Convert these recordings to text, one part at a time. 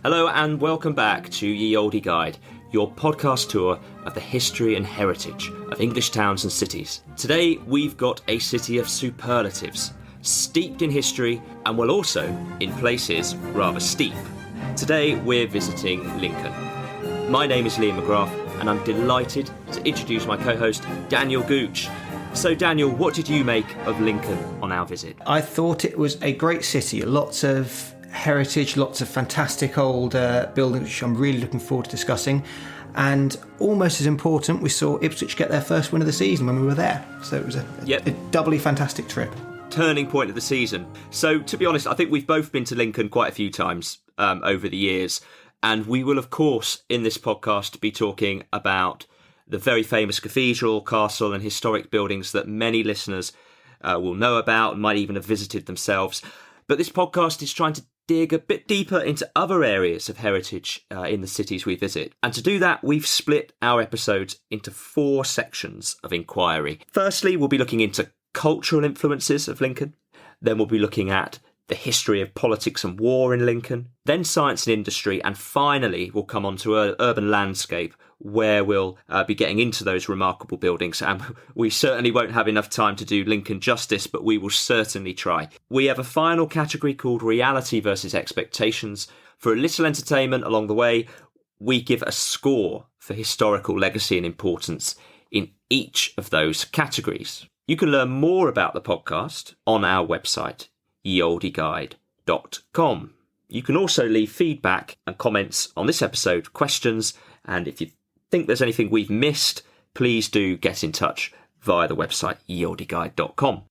Hello and welcome back to Ye Olde Guide, your podcast tour of the history and heritage of English towns and cities. Today we've got a city of superlatives, steeped in history and well also, in places, rather steep. Today we're visiting Lincoln. My name is Liam McGrath and I'm delighted to introduce my co-host Daniel Gooch. So Daniel, what did you make of Lincoln on our visit? I thought it was a great city, lots of heritage, lots of fantastic old buildings, which I'm really looking forward to discussing. And almost as important, we saw Ipswich get their first win of the season when we were there. So it was a doubly fantastic trip. Turning point of the season. So to be honest, I think we've both been to Lincoln quite a few times over the years. And we will, of course, in this podcast be talking about the very famous cathedral, castle and historic buildings that many listeners will know about and might even have visited themselves. But this podcast is trying to dig a bit deeper into other areas of heritage in the cities we visit. And to do that, we've split our episodes into 4 sections of inquiry. Firstly, we'll be looking into cultural influences of Lincoln. Then we'll be looking at the history of politics and war in Lincoln. Then science and industry. And finally, we'll come on to urban landscape, where we'll be getting into those remarkable buildings. And we certainly won't have enough time to do Lincoln justice, but we will certainly try. We have a final category called reality versus expectations. For a little entertainment along the way, we give a score for historical legacy and importance in each of those categories. You can learn more about the podcast on our website, yeoldeguide.com. You can also leave feedback and comments on this episode, questions, and if you think there's anything we've missed, please do get in touch via the website yeoldeguide.com.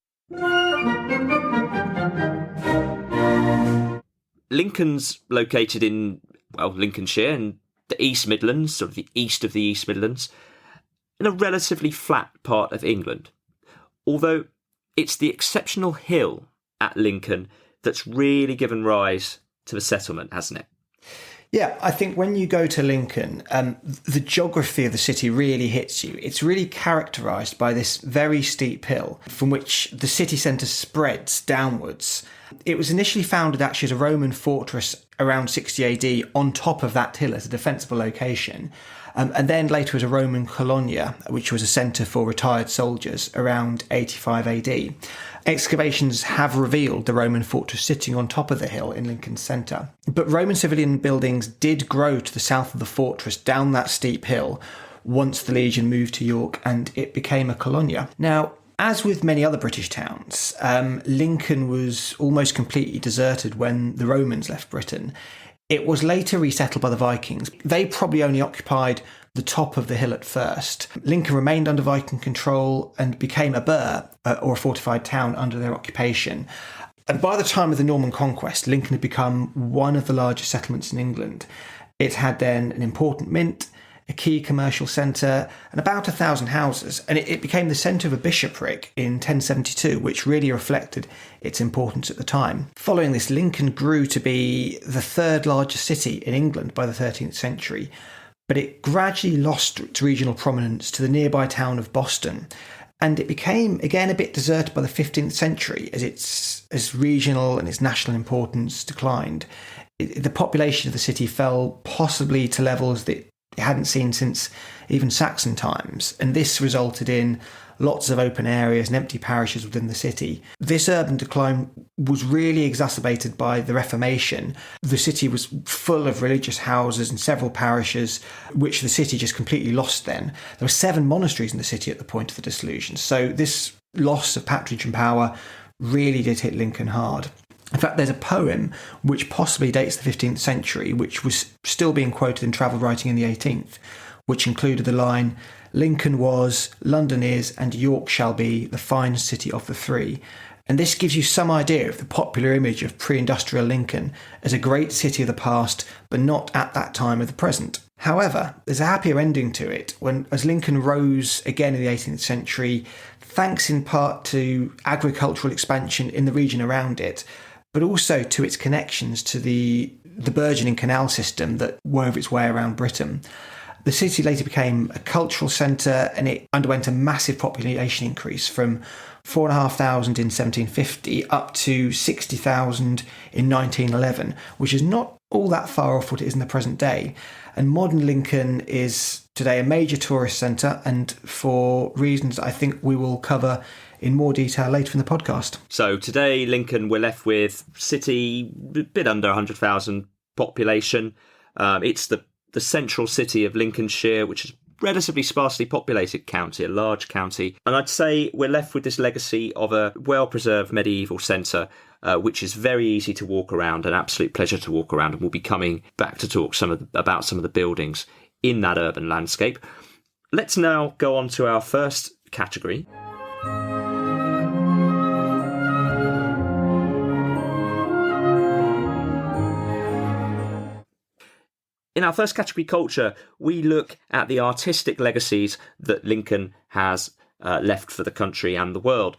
Lincoln's located in, Lincolnshire, in the East Midlands, sort of the east of the East Midlands, in a relatively flat part of England. Although it's the exceptional hill at Lincoln that's really given rise to the settlement, hasn't it? Yeah, I think when you go to Lincoln, the geography of the city really hits you. It's really characterised by this very steep hill from which the city centre spreads downwards. It was initially founded actually as a Roman fortress around 60 AD on top of that hill as a defensible location. And then later as a Roman colonia, which was a centre for retired soldiers around 85 AD. Excavations have revealed the Roman fortress sitting on top of the hill in Lincoln's centre. But Roman civilian buildings did grow to the south of the fortress down that steep hill once the Legion moved to York and it became a colonia. Now, as with many other British towns, Lincoln was almost completely deserted when the Romans left Britain. It was later resettled by the Vikings. They probably only occupied the top of the hill at first. Lincoln remained under Viking control and became a burh, or a fortified town, under their occupation. And by the time of the Norman conquest, Lincoln had become one of the largest settlements in England. It had then an important mint, a key commercial centre, and about 1,000 houses. And it became the centre of a bishopric in 1072, which really reflected its importance at the time. Following this, Lincoln grew to be the 3rd largest city in England by the 13th century, but it gradually lost its regional prominence to the nearby town of Boston. And it became, again, a bit deserted by the 15th century as its regional and its national importance declined. The population of the city fell possibly to levels that it hadn't seen since even Saxon times, and this resulted in lots of open areas and empty parishes within the city. This urban decline was really exacerbated by the Reformation. The city was full of religious houses and several parishes, which the city just completely lost then. There were 7 monasteries in the city at the point of the dissolution, so this loss of patronage and power really did hit Lincoln hard. In fact, there's a poem which possibly dates the 15th century, which was still being quoted in travel writing in the 18th, which included the line, "Lincoln was, London is, and York shall be, the finest city of the 3. And this gives you some idea of the popular image of pre-industrial Lincoln as a great city of the past, but not at that time of the present. However, there's a happier ending to it as Lincoln rose again in the 18th century, thanks in part to agricultural expansion in the region around it, but also to its connections to the burgeoning canal system that wove its way around Britain. The city later became a cultural centre and it underwent a massive population increase from 4,500 in 1750 up to 60,000 in 1911, which is not all that far off what it is in the present day. And modern Lincoln is today a major tourist centre, and for reasons I think we will cover in more detail later in the podcast. So today, Lincoln, we're left with city, a bit under 100,000 population. It's the central city of Lincolnshire, which is relatively sparsely populated county, a large county. And I'd say we're left with this legacy of a well-preserved medieval centre, which is very easy to walk around, an absolute pleasure to walk around. And we'll be coming back to talk about some of the buildings in that urban landscape. Let's now go on to our first category. In our first category, culture, we look at the artistic legacies that Lincoln has left for the country and the world.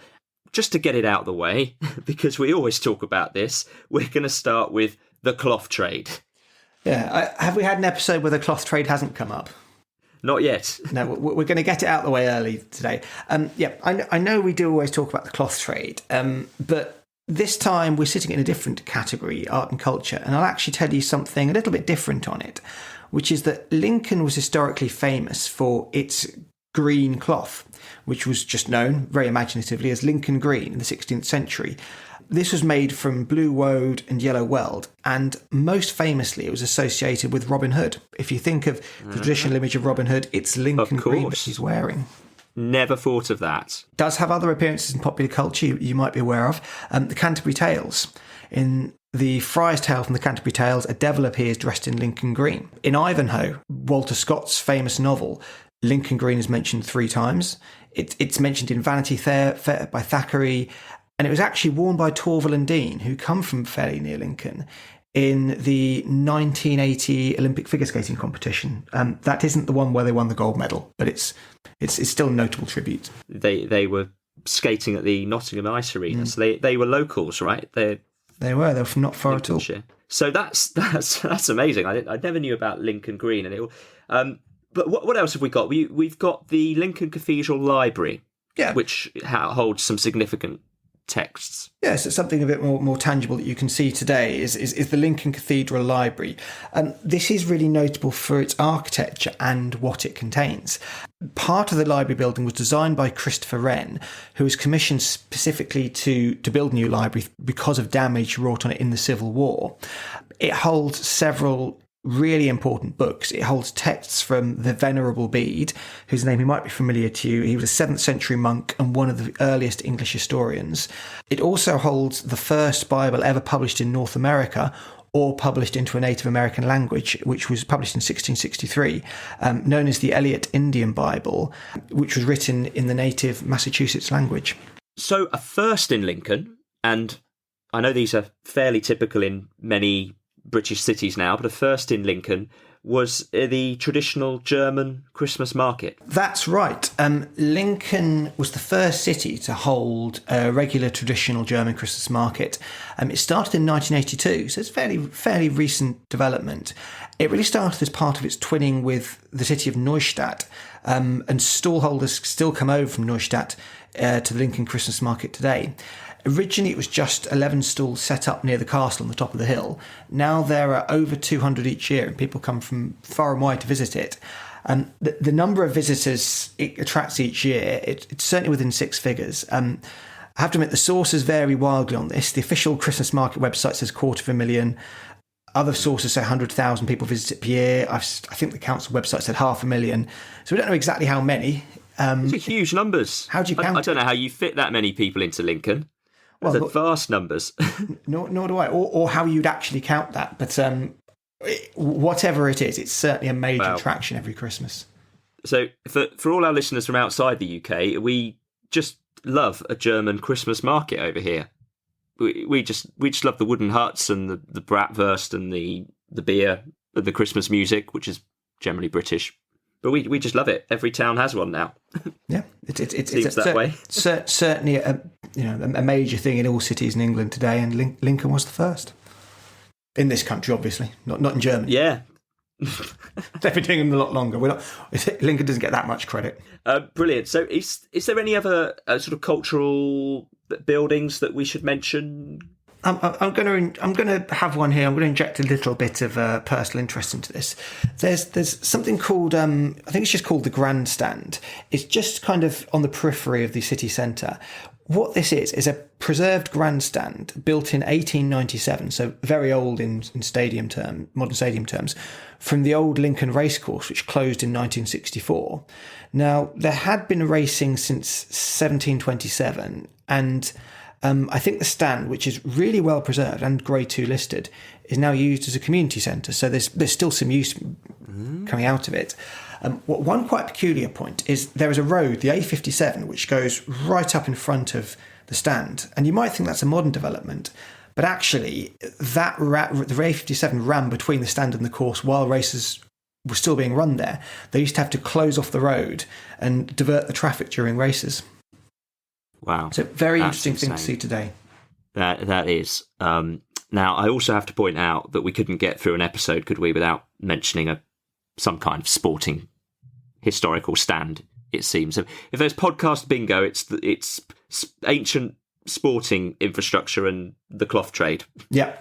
Just to get it out of the way, because we always talk about this, we're going to start with the cloth trade. Yeah, have we had an episode where the cloth trade hasn't come up? Not yet. No, we're going to get it out of the way early today. I know we do always talk about the cloth trade, but this time we're sitting in a different category, art and culture, and I'll actually tell you something a little bit different on it, which is that Lincoln was historically famous for its green cloth, which was just known, very imaginatively, as Lincoln green in the 16th century. This was made from blue woad and yellow weld, and most famously it was associated with Robin Hood. If you think of the traditional image of Robin Hood, it's Lincoln green that he's wearing. Never thought of that. Does have other appearances in popular culture you might be aware of. The Canterbury Tales. In the Friar's Tale from the Canterbury Tales, a devil appears dressed in Lincoln green. In Ivanhoe, Walter Scott's famous novel, Lincoln green is mentioned 3 times. It's mentioned in Vanity Fair by Thackeray, and it was actually worn by Torval and Dean, who come from fairly near Lincoln, in the 1980 Olympic figure skating competition. That isn't the one where they won the gold medal, but it's still a notable tribute. They were skating at the Nottingham Ice Arena, so they were locals, right? They were from not far at all. So that's amazing. I never knew about Lincoln Green, and but what else have we got? We've got the Lincoln Cathedral Library, which holds some significant texts. Yes, it's something a bit more tangible that you can see today is the Lincoln Cathedral Library. This is really notable for its architecture and what it contains. Part of the library building was designed by Christopher Wren, who was commissioned specifically to build a new library because of damage wrought on it in the Civil War. It holds several really important books. It holds texts from the Venerable Bede, whose name might be familiar to you. He was a 7th century monk and one of the earliest English historians. It also holds the first Bible ever published in North America or published into a Native American language, which was published in 1663, known as the Eliot Indian Bible, which was written in the native Massachusetts language. So a first in Lincoln, and I know these are fairly typical in many British cities now, but a first in Lincoln was the traditional German Christmas market. That's right. Lincoln was the first city to hold a regular traditional German Christmas market. It started in 1982, so it's fairly recent development. It really started as part of its twinning with the city of Neustadt, and stallholders still come over from Neustadt to the Lincoln Christmas market today. Originally, it was just 11 stalls set up near the castle on the top of the hill. Now there are over 200 each year, and people come from far and wide to visit it. And the number of visitors it attracts each year, it's certainly within 6 figures. I have to admit, the sources vary wildly on this. The official Christmas market website says 250,000. Other sources say 100,000 people visit it per year. I think the council website said 500,000. So we don't know exactly how many. These are huge numbers. How do you count I don't know how you fit that many people into Lincoln. Well, vast numbers. nor do I, or how you'd actually count that. But whatever it is, it's certainly a major attraction every Christmas. So for all our listeners from outside the UK, we just love a German Christmas market over here. We just love the wooden huts and the bratwurst and the beer and the Christmas music, which is generally British. But we just love it. Every town has one now. Yeah, Seems that way. Certainly a major thing in all cities in England today, and Lincoln was the first. In this country, obviously, not in Germany. Yeah. They've been doing them a lot longer. Lincoln doesn't get that much credit. Brilliant. So is there any other sort of cultural buildings that we should mention? I'm going to have one here. I'm going to inject a little bit of personal interest into this. There's something called I think it's just called the grandstand. It's just kind of on the periphery of the city centre. What this is a preserved grandstand built in 1897, so very old in stadium term, modern stadium terms, from the old Lincoln racecourse, which closed in 1964. Now, there had been racing since 1727, and I think the stand, which is really well preserved and Grade 2 listed, is now used as a community centre, so there's still some use coming out of it. One quite peculiar point is there is a road, the A57, which goes right up in front of the stand. And you might think that's a modern development, but actually the A57 ran between the stand and the course while races were still being run there. They used to have to close off the road and divert the traffic during races. Wow. So very interesting thing to see today. That is. Now, I also have to point out that we couldn't get through an episode, could we, without mentioning some kind of sporting historical stand, it seems. If there's podcast bingo, it's ancient sporting infrastructure and the cloth trade. Yeah.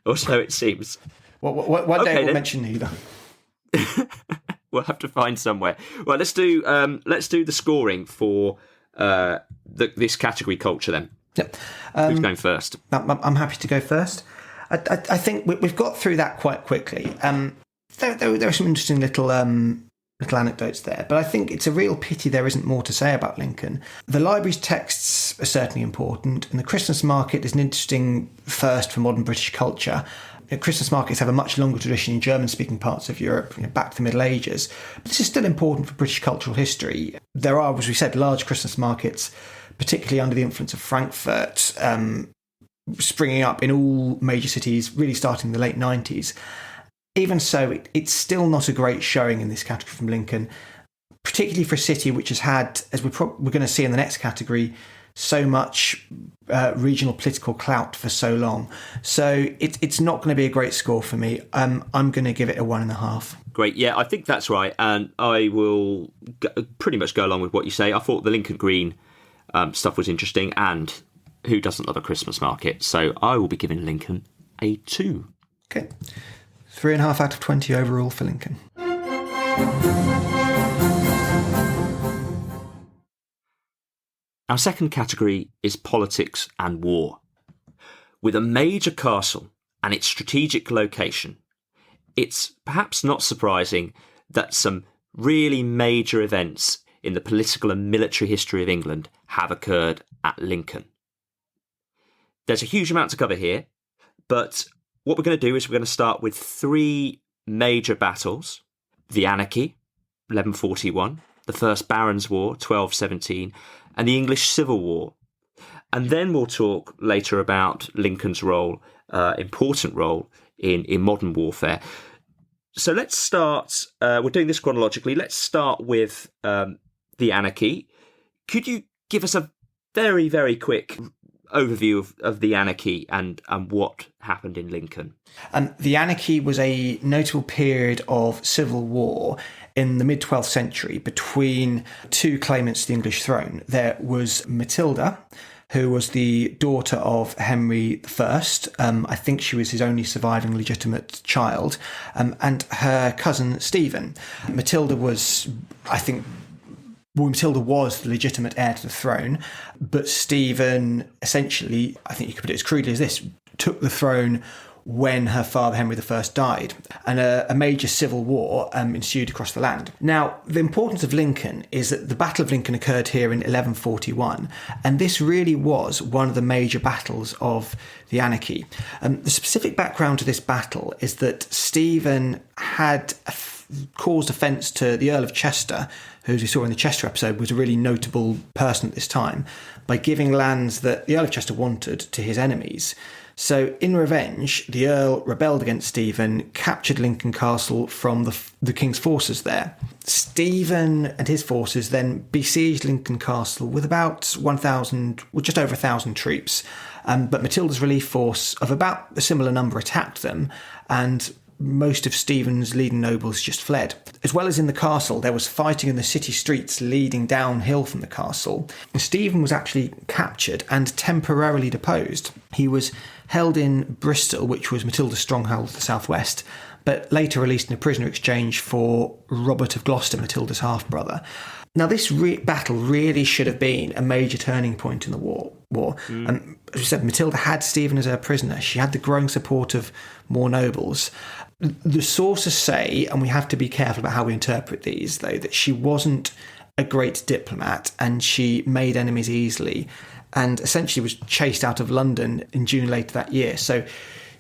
Or so it seems. One day we'll mention neither. We'll have to find somewhere. Well, let's do the scoring for this category culture then. Yep. Who's going first? I'm happy to go first. I think we've got through that quite quickly. There are some interesting little anecdotes there, but I think it's a real pity there isn't more to say about Lincoln. The library's texts are certainly important, and the Christmas market is an interesting first for modern British culture. Christmas markets have a much longer tradition in German-speaking parts of Europe, back to the Middle Ages. But this is still important for British cultural history. There are, as we said, large Christmas markets, particularly under the influence of Frankfurt, springing up in all major cities, really starting in the late 90s. Even so, it's still not a great showing in this category from Lincoln, particularly for a city which has had, as we're going to see in the next category, so much regional political clout for so long. So it's not going to be a great score for me. I'm going to give it a 1.5. Great. Yeah, I think that's right. And I will pretty much go along with what you say. I thought the Lincoln Green stuff was interesting, and who doesn't love a Christmas market? So I will be giving Lincoln a 2. Okay. 3.5 out of 20 overall for Lincoln. Our second category is politics and war. With a major castle and its strategic location, it's perhaps not surprising that some really major events in the political and military history of England have occurred at Lincoln. There's a huge amount to cover here, but what we're going to do is we're going to start with 3 major battles: the Anarchy, 1141, the First Barons' War, 1217, and the English Civil War. And then we'll talk later about Lincoln's role, important role in modern warfare. So let's start, we're doing this chronologically, let's start with the Anarchy. Could you give us a very, very quick overview of the Anarchy and what happened in Lincoln? The Anarchy was a notable period of civil war in the mid-12th century between 2 claimants to the English throne. There was Matilda, who was the daughter of Henry I. I think she was his only surviving legitimate child, and her cousin Stephen. Matilda was the legitimate heir to the throne, but Stephen essentially, I think you could put it as crudely as this, took the throne when her father Henry I died, and a major civil war ensued across the land. Now, the importance of Lincoln is that the Battle of Lincoln occurred here in 1141, and this really was one of the major battles of the Anarchy. The specific background to this battle is that Stephen had caused offence to the Earl of Chester, who, as we saw in the Chester episode, was a really notable person at this time, by giving lands that the Earl of Chester wanted to his enemies. So, in revenge, the Earl rebelled against Stephen, captured Lincoln Castle from the king's forces there. Stephen and his forces then besieged Lincoln Castle with about just over 1,000 troops. But Matilda's relief force of about a similar number attacked them, and most of Stephen's leading nobles just fled. As well as in the castle, there was fighting in the city streets leading downhill from the castle. Stephen was actually captured and temporarily deposed. He was held in Bristol, which was Matilda's stronghold to the southwest, but later released in a prisoner exchange for Robert of Gloucester, Matilda's half-brother. Now, this battle really should have been a major turning point in the war. And as we said, Matilda had Stephen as her prisoner. She had the growing support of more nobles. The sources say, and we have to be careful about how we interpret these, though, that she wasn't a great diplomat and she made enemies easily and essentially was chased out of London in June later that year. So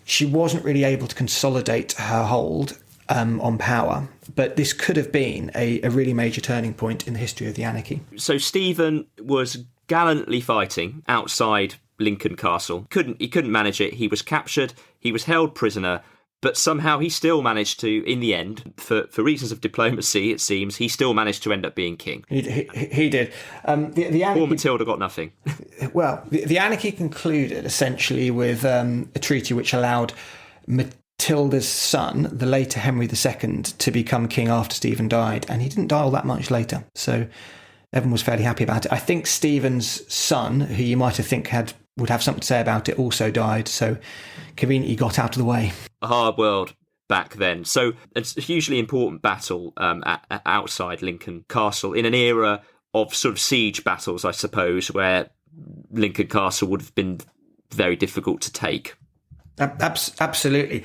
she wasn't really able to consolidate her hold on power. But this could have been a really major turning point in the history of the anarchy. So Stephen was gallantly fighting outside Lincoln Castle. He couldn't manage it. He was captured. He was held prisoner. But somehow he still managed to, in the end, for reasons of diplomacy, it seems, he still managed to end up being king. He did. The anarchy, poor Matilda got nothing. Well, the anarchy concluded essentially with a treaty which allowed Matilda's son, the later Henry II, to become king after Stephen died. And he didn't die all that much later. So everyone was fairly happy about it. I think Stephen's son, who you might have think would have something to say about it, also died. So conveniently got out of the way. A hard world back then. So it's a hugely important battle outside Lincoln Castle in an era of sort of siege battles, I suppose, where Lincoln Castle would have been very difficult to take. Absolutely.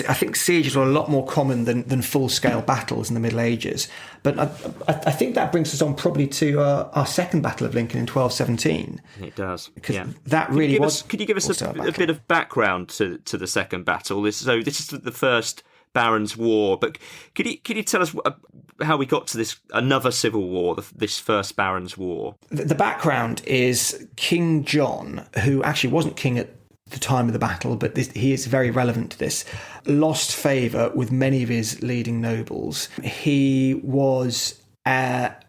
I think sieges were a lot more common than full-scale battles in the Middle Ages. But I think that brings us on probably to our second Battle of Lincoln in 1217. It does, because yeah. That really was... Could you give us a bit of background to the second battle? This is the first Barons' War, but could you tell us how we got to this another civil war, this first Barons' War? The background is King John, who actually wasn't king at the time of the battle, but he is very relevant to this, lost favour with many of his leading nobles. He was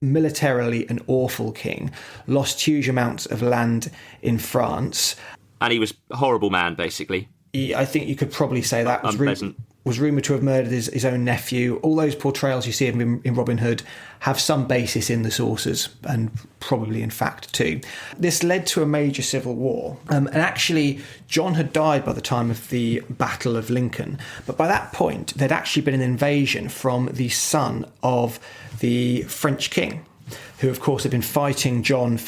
militarily an awful king, lost huge amounts of land in France. And he was a horrible man, basically. I think you could probably say that. Unpleasant. Was rumoured to have murdered his own nephew. All those portrayals you see of him in Robin Hood have some basis in the sources, and probably in fact too. This led to a major civil war. And actually, John had died by the time of the Battle of Lincoln. But by that point, there'd actually been an invasion from the son of the French king, who of course had been fighting John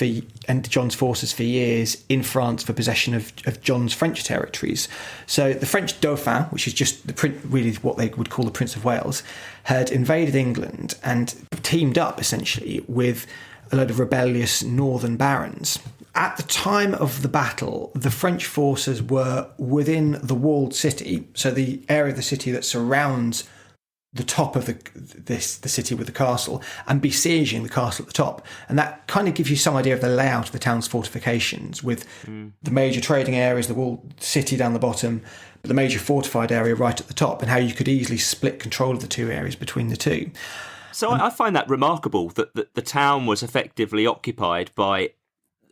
and John's forces for years in France for possession of John's French territories. So the French Dauphin, which is just really what they would call the Prince of Wales, had invaded England and teamed up essentially with a load of rebellious northern barons. At the time of the battle, the French forces were within the walled city, so the area of the city that surrounds the top of the city with the castle, and besieging the castle at the top. And that kind of gives you some idea of the layout of the town's fortifications, with the major trading areas, the walled city down the bottom, but the major fortified area right at the top, and how you could easily split control of the two areas between the two. So I find that remarkable that the town was effectively occupied by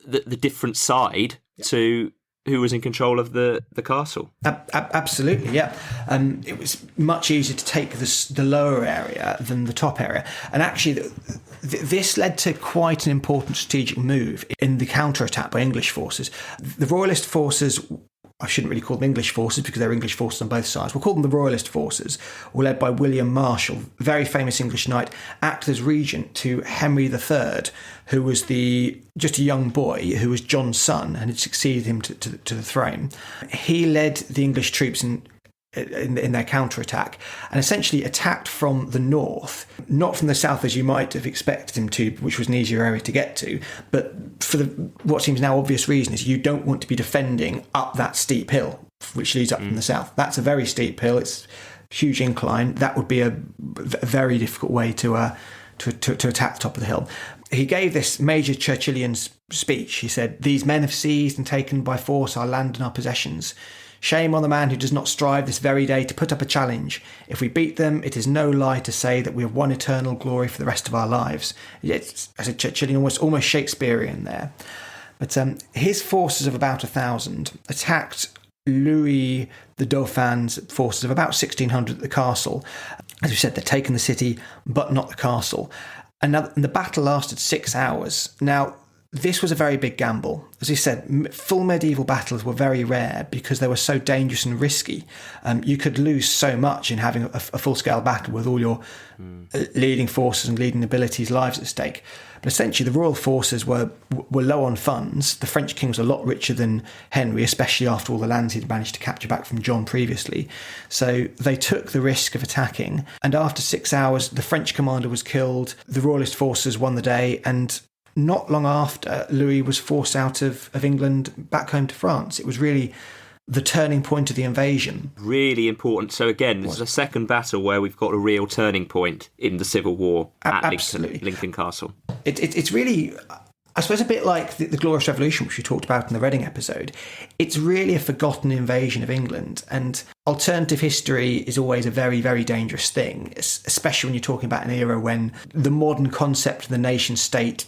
the different side to who was in control of the castle. Absolutely, yeah. It was much easier to take the lower area than the top area. And actually, this led to quite an important strategic move in the counterattack by English forces. The Royalist forces, I shouldn't really call them English forces because they're English forces on both sides. We'll call them the Royalist forces, were led by William Marshall, very famous English knight, acted as regent to Henry III, who was just a young boy who was John's son and had succeeded him to the throne. He led the English troops in their counterattack and essentially attacked from the north, not from the south as you might have expected him to, which was an easier area to get to, but for what seems now obvious reason is you don't want to be defending up that steep hill which leads up from the south. That's a very steep hill. It's a huge incline. That would be a very difficult way to attack the top of the hill. He gave this major Churchillian speech. He said, "These men have seized and taken by force our land and our possessions. Shame on the man who does not strive this very day to put up a challenge. If we beat them, it is no lie to say that we have won eternal glory for the rest of our lives." It's, as a Churchillian, almost Shakespearean there. But his forces of about 1,000 attacked Louis the Dauphin's forces of about 1,600 at the castle. As we said, they're taking the city, but not the castle. And the battle lasted 6 hours. Now, this was a very big gamble. As we said, full medieval battles were very rare because they were so dangerous and risky. You could lose so much in having a full-scale battle with all your leading forces and leading abilities' lives at stake. But essentially, the royal forces were low on funds. The French king was a lot richer than Henry, especially after all the lands he'd managed to capture back from John previously. So they took the risk of attacking. And after 6 hours, the French commander was killed. The royalist forces won the day, and not long after, Louis was forced out of England back home to France. It was really the turning point of the invasion. Really important. So again, this is a second battle where we've got a real turning point in the Civil War at Lincoln Castle. It's really, I suppose, a bit like the Glorious Revolution, which we talked about in the Reading episode. It's really a forgotten invasion of England, and alternative history is always a very, very dangerous thing, especially when you're talking about an era when the modern concept of the nation state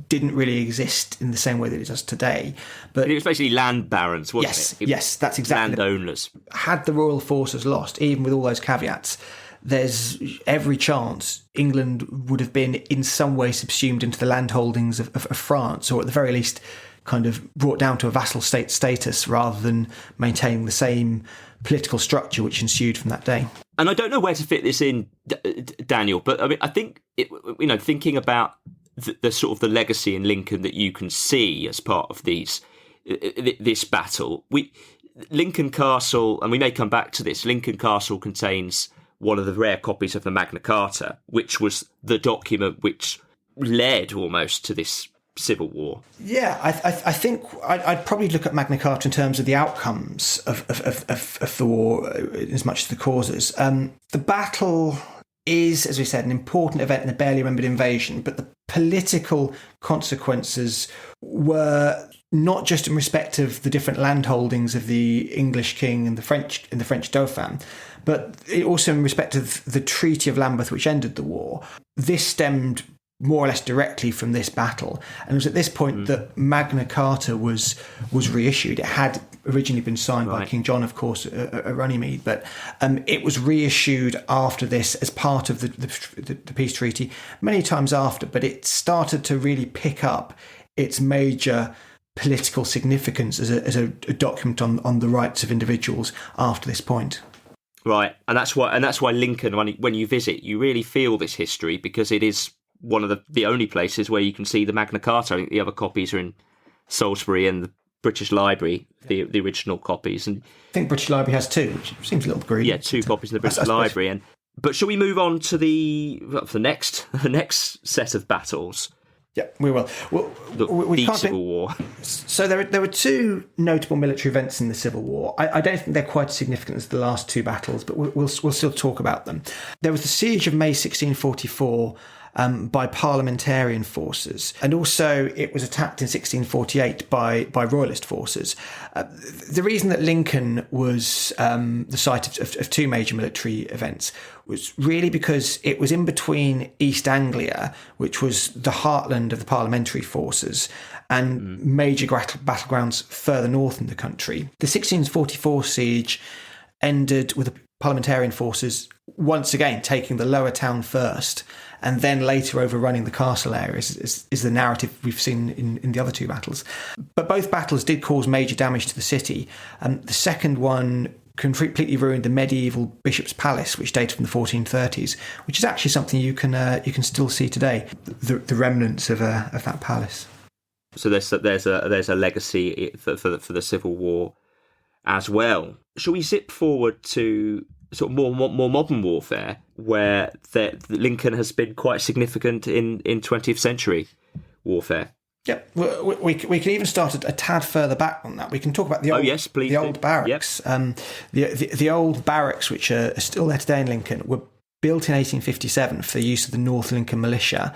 didn't really exist in the same way that it does today. But it was basically land barons, wasn't it? Yes, that's exactly. Landowners. Had the royal forces lost, even with all those caveats, there's every chance England would have been in some way subsumed into the landholdings of France, or at the very least kind of brought down to a vassal state status rather than maintaining the same political structure which ensued from that day. And I don't know where to fit this in, Daniel, but I mean, I think, thinking about the sort of the legacy in Lincoln that you can see as part of this battle. Lincoln Castle, and we may come back to this, Lincoln Castle contains one of the rare copies of the Magna Carta, which was the document which led almost to this civil war. Yeah, I think I'd probably look at Magna Carta in terms of the outcomes of the war as much as the causes. The battle is, as we said, an important event in a barely remembered invasion, but the political consequences were not just in respect of the different landholdings of the English king and the French Dauphin, but also in respect of the Treaty of Lambeth, which ended the war. This stemmed more or less directly from this battle, and it was at this point that Magna Carta was reissued. It had originally been signed by King John, of course, at Runnymede, but it was reissued after this as part of the peace treaty many times after, but it started to really pick up its major political significance as a document on the rights of individuals after this point. Right, and that's why Lincoln, when you visit, you really feel this history, because it is one of the only places where you can see the Magna Carta. I think the other copies are in Salisbury and the British Library, the original copies. And I think British Library has two, which seems a little greedy. Yeah, two copies in the British Library. But shall we move on to the next set of battles? Yeah, we will. We the Civil War. So there were two notable military events in the Civil War. I don't think they're quite as significant as the last two battles, but we'll still talk about them. There was the Siege of May 1644 by parliamentarian forces, and also it was attacked in 1648 by royalist forces. The reason that Lincoln was the site of two major military events was really because it was in between East Anglia, which was the heartland of the parliamentary forces, and major battlegrounds further north in the country. The 1644 siege ended with the parliamentarian forces once again taking the lower town first, and then later overrunning the castle areas is the narrative we've seen in the other two battles. But both battles did cause major damage to the city. The second one completely ruined the medieval Bishop's Palace, which dated from the 1430s, which is actually something you can still see today, the remnants of that palace. So there's a legacy for the Civil War as well. Shall we zip forward to sort of more modern warfare, where Lincoln has been quite significant in 20th century warfare? Yep, we can even start a tad further back on that. We can talk about the old barracks. Yep. The old barracks, which are still there today in Lincoln, were built in 1857 for the use of the North Lincoln Militia,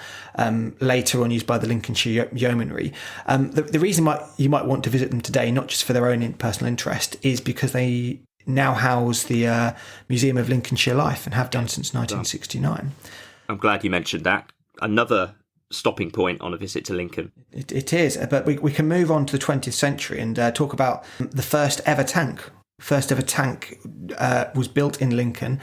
later on used by the Lincolnshire Yeomanry. The reason you might want to visit them today, not just for their own personal interest, is because they now house the Museum of Lincolnshire Life and have done since 1969. I'm glad you mentioned that. Another stopping point on a visit to Lincoln. It is, but we can move on to the 20th century and talk about the first ever tank first ever tank was built in Lincoln,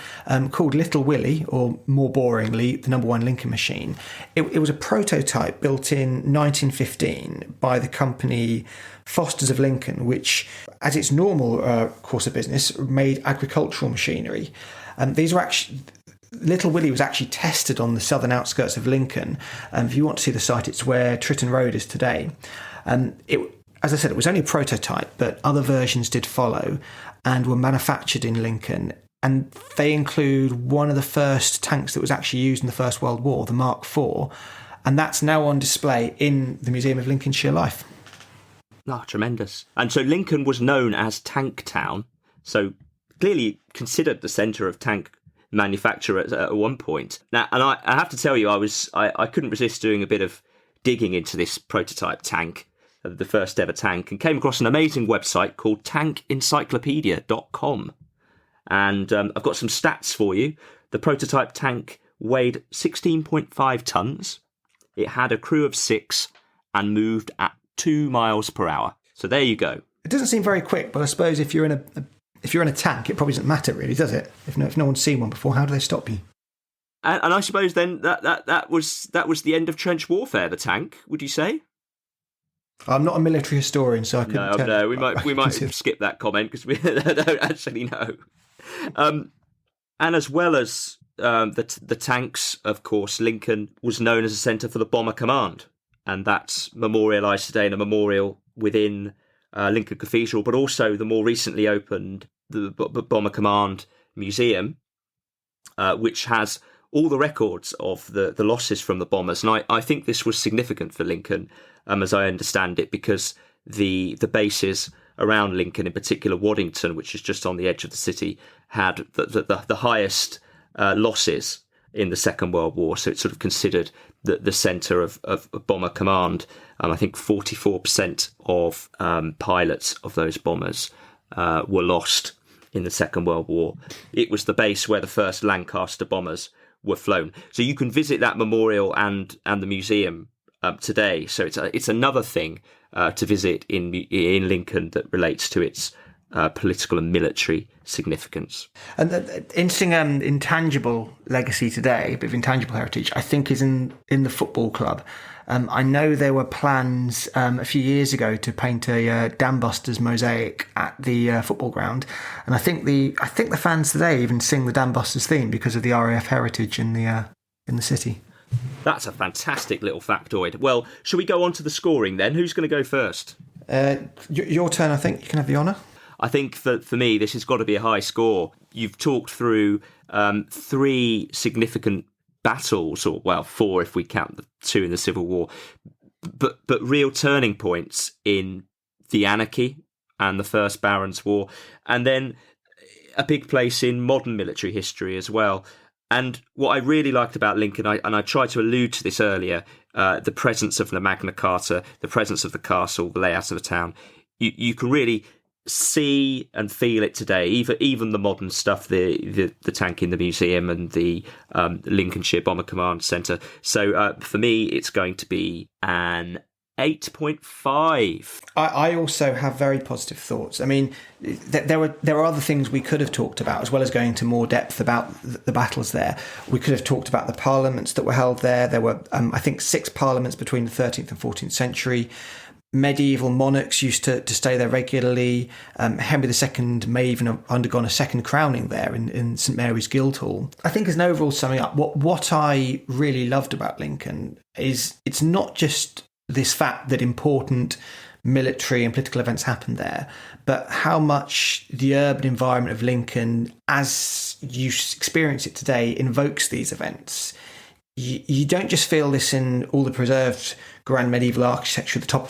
called Little Willie, or more boringly, the number 1 Lincoln machine. It was a prototype built in 1915 by the company Foster's of Lincoln, which, as its normal course of business, made agricultural machinery. These were actually... Little Willie was actually tested on the southern outskirts of Lincoln. If you want to see the site, it's where Tritton Road is today. As I said, it was only a prototype, but other versions did follow and were manufactured in Lincoln. And they include one of the first tanks that was actually used in the First World War, the Mark IV. And that's now on display in the Museum of Lincolnshire Life. Ah, tremendous. And so Lincoln was known as Tank Town, so clearly considered the centre of tank manufacture at one point. Now, and I have to tell you, I couldn't resist doing a bit of digging into this prototype tank, the first ever tank, and came across an amazing website called tankencyclopedia.com. And I've got some stats for you. The prototype tank weighed 16.5 tonnes. It had a crew of 6 and moved at 2 miles per hour. So there you go. It doesn't seem very quick, but I suppose if you're in a tank, it probably doesn't matter really, does it? If no one's seen one before, how do they stop you? And I suppose then that was the end of trench warfare. The tank, would you say? I'm not a military historian, so I couldn't tell. No, we might skip that comment because we don't actually know. And as well as the tanks, of course, Lincoln was known as a centre for the Bomber Command, and that's memorialised today in a memorial within Lincoln Cathedral, but also the more recently opened the Bomber Command Museum, which has all the records of the losses from the bombers. And I think this was significant for Lincoln, as I understand it, because the bases around Lincoln, in particular Waddington, which is just on the edge of the city, had the highest losses in the Second World War. So it's sort of considered the centre of bomber command. I think 44% of pilots of those bombers were lost in the Second World War. It was the base where the first Lancaster bombers were flown. So you can visit that memorial and the museum today. So it's another thing to visit in Lincoln that relates to its political and military significance. And the interesting intangible legacy today, a bit of intangible heritage, I think is in the football club. I know there were plans a few years ago to paint a Dam Busters mosaic at the football ground, and I think the fans today even sing the Dam Busters theme because of the RAF heritage in the city. That's a fantastic little factoid. Well, shall we go on to the scoring then? Who's going to go first? Your turn, I think. You can have the honour. I think for me, this has got to be a high score. You've talked through 3 significant battles, or well, 4 if we count the 2 in the Civil War, but real turning points in the anarchy and the First Barons' War, and then a big place in modern military history as well. And what I really liked about Lincoln, and I tried to allude to this earlier, the presence of the Magna Carta, the presence of the castle, the layout of the town, you can really see and feel it today. Even the modern stuff, the tank in the museum and the Lincolnshire Bomber Command Centre. So for me, it's going to be an 8.5. I also have very positive thoughts. I mean, there are other things we could have talked about, as well as going into more depth about the battles there. We could have talked about the parliaments that were held there. There were, I think, 6 parliaments between the 13th and 14th century. Medieval monarchs used to stay there regularly. Henry II may even have undergone a second crowning there in St Mary's Guildhall. I think as an overall summing up, what I really loved about Lincoln is it's not just this fact that important military and political events happened there, but how much the urban environment of Lincoln, as you experience it today, invokes these events. You don't just feel this in all the preserved grand medieval architecture at the top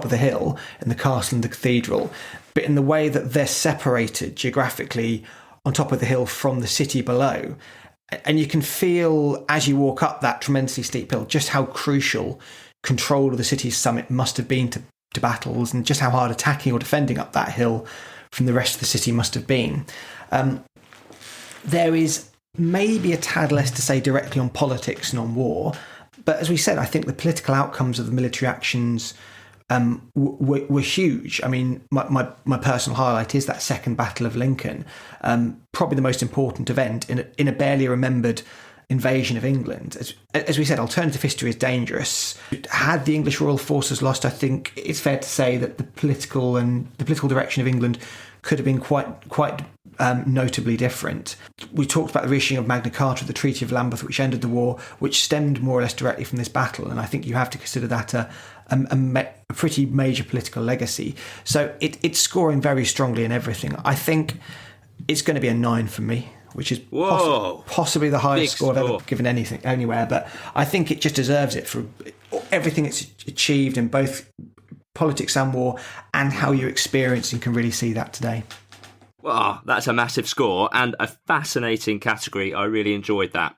of the hill, in the castle and the cathedral, but in the way that they're separated geographically on top of the hill from the city below. And you can feel, as you walk up that tremendously steep hill, just how crucial control of the city's summit must have been to battles, and just how hard attacking or defending up that hill from the rest of the city must have been. There is maybe a tad less to say directly on politics and on war, but as we said, I think the political outcomes of the military actions were huge. I mean, my personal highlight is that Second Battle of Lincoln, probably the most important event in a barely remembered invasion of England. As we said, alternative history is dangerous. Had the English royal forces lost, I think it's fair to say that the political direction of England could have been quite notably different. We talked about the reissuing of Magna Carta, the Treaty of Lambeth, which ended the war, which stemmed more or less directly from this battle, and I think you have to consider that a pretty major political legacy. So it's scoring very strongly in everything. I think it's going to be a 9 for me, which is possibly the highest score I've ever given anything anywhere, but I think it just deserves it for everything it's achieved in both politics and war, and how you experience and can really see that today. Wow, that's a massive score and a fascinating category. I really enjoyed that.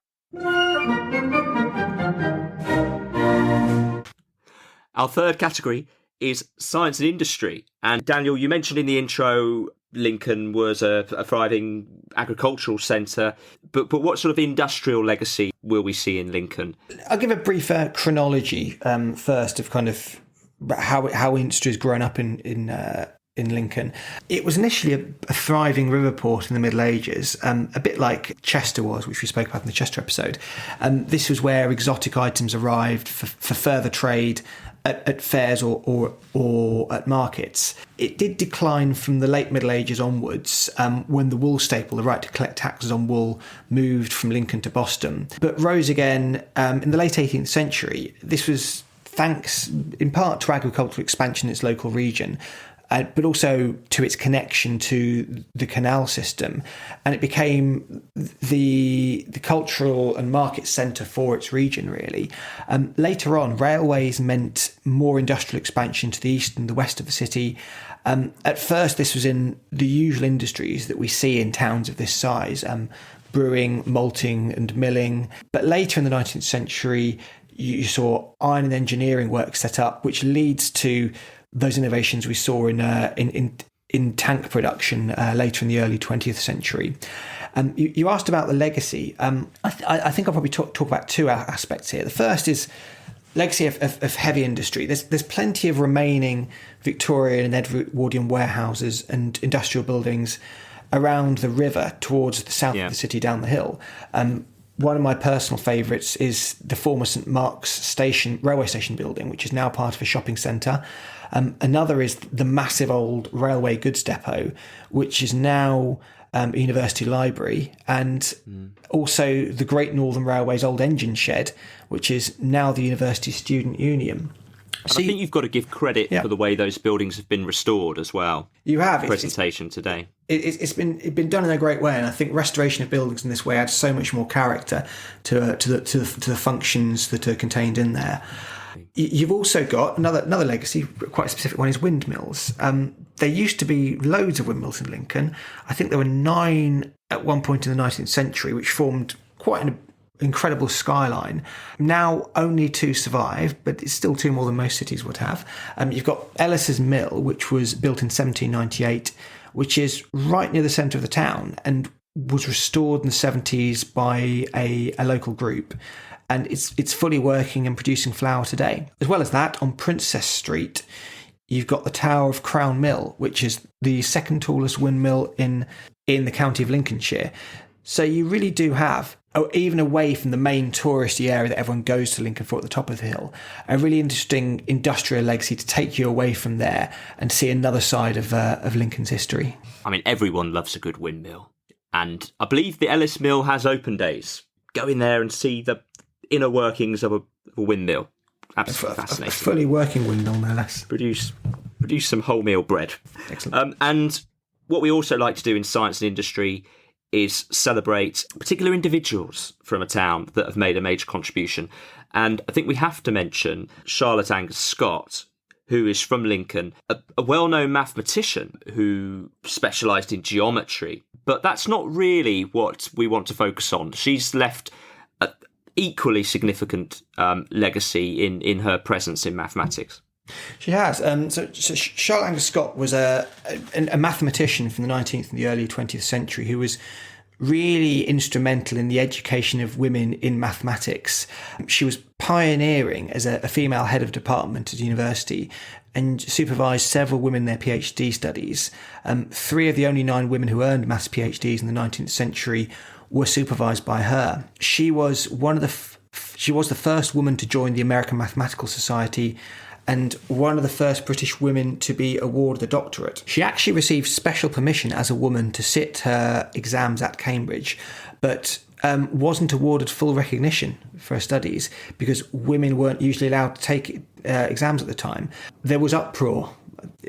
Our third category is science and industry. And Daniel, you mentioned in the intro Lincoln was a thriving agricultural centre, but what sort of industrial legacy will we see in Lincoln? I'll give a brief chronology first of kind of how industry has grown up in Lincoln. It was initially a thriving river port in the Middle Ages, a bit like Chester was, which we spoke about in the Chester episode. This was where exotic items arrived for further trade at fairs or at markets. It did decline from the late Middle Ages onwards, when the wool staple, the right to collect taxes on wool, moved from Lincoln to Boston, but rose again in the late 18th century. This was thanks in part to agricultural expansion in its local region, but also to its connection to the canal system. And it became the cultural and market centre for its region, really. Later on, railways meant more industrial expansion to the east and the west of the city. At first, this was in the usual industries that we see in towns of this size, brewing, malting and milling. But later in the 19th century, you saw iron and engineering work set up, which leads to those innovations we saw in tank production later in the early 20th century. You asked about the legacy. I think I'll probably talk about two aspects here. The first is legacy of heavy industry. There's plenty of remaining Victorian and Edwardian warehouses and industrial buildings around the river towards the south of the city down the hill. One of my personal favourites is the former St Mark's railway station building, which is now part of a shopping centre. Another is the massive old railway goods depot, which is now a university library, and also the Great Northern Railway's old engine shed, which is now the university student union. And I think you've got to give credit for the way those buildings have been restored as well. You have. Presentation today. It's been done in a great way, and I think restoration of buildings in this way adds so much more character to the functions that are contained in there. You've also got another legacy, quite a specific one, is windmills. There used to be loads of windmills in Lincoln. I think there were 9 at one point in the 19th century, which formed quite an incredible skyline. Now only 2 survive, but it's still 2 more than most cities would have. You've got Ellis's Mill, which was built in 1798, which is right near the centre of the town and was restored in the 70s by a local group. And it's fully working and producing flour today. As well as that, on Princess Street, you've got the Tower of Crown Mill, which is the second tallest windmill in the county of Lincolnshire. So you really do have, even away from the main touristy area that everyone goes to Lincoln for at the top of the hill, a really interesting industrial legacy to take you away from there and see another side of Lincoln's history. I mean, everyone loves a good windmill. And I believe the Ellis Mill has open days. Go in there and see the inner workings of a windmill. Absolutely fascinating. A fully working windmill, no less. Produce some wholemeal bread. Excellent. And what we also like to do in science and industry is celebrate particular individuals from a town that have made a major contribution. And I think we have to mention Charlotte Angus Scott, who is from Lincoln, a well-known mathematician who specialised in geometry. But that's not really what we want to focus on. She's left an equally significant legacy in her presence in mathematics. She has. So Charlotte Angus Scott was a mathematician from the 19th and the early 20th century who was really instrumental in the education of women in mathematics. She was pioneering as a female head of department at university and supervised several women in their PhD studies. 3 of the only 9 women who earned maths PhDs in the 19th century were supervised by her. She was the first woman to join the American Mathematical Society and one of the first British women to be awarded a doctorate. She actually received special permission as a woman to sit her exams at Cambridge, but wasn't awarded full recognition for her studies because women weren't usually allowed to take exams at the time. There was uproar